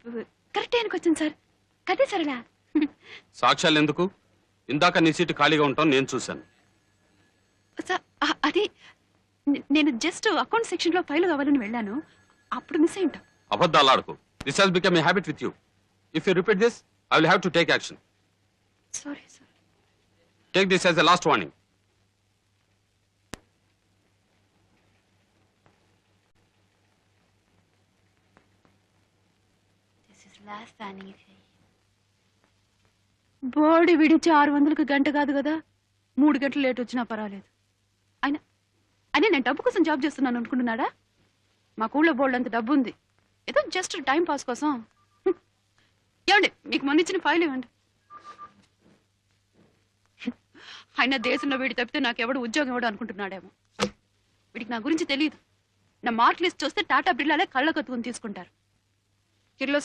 Correct టైంకి వచ్చింది sir. కదే సరళ. సాక్ష్యాలు ఎందుకు? ఇందాక నీ సీటు ఖాళీగా ఉంటాం నేను చూశాను. సార్ అది నేను జస్ట్ అకౌంట్ సెక్షన్ లో ఫైల్ కావాలని వెళ్ళాను, అప్పుడు మిస్ అయింటాం. అబద్ధాలు ఆడకు. This has become a habit with you. If you repeat this I will have to take action. Sorry sir. Take this as a last warning. Body విడిచి 600కి గంట కాదు కదా, 3 గంటలు లేట్ వచ్చినా పర్వాలేదు. అయినా అయినా నేను డబ్బు కోసం జాబ్ చేస్తున్నాను అనుకుంటున్నాడా? మా ఊళ్ళో బోల్డ్ అంత డబ్బు ఉంది, ఏదో జస్ట్ టైం పాస్ కోసం. ఏమండి, మీకు మొన్న ఇచ్చిన ఫైల్ ఇవ్వండి. అయినా దేశంలో వీడి తప్పితే నాకెవడు ఉద్యోగం ఇవ్వడం అనుకుంటున్నాడేమో. వీడికి నా గురించి తెలియదు. నా మార్క్ లిస్ట్ చూస్తే టాటా బిర్లాలే కళ్ళ కత్తుకుని తీసుకుంటారు. కిర్లో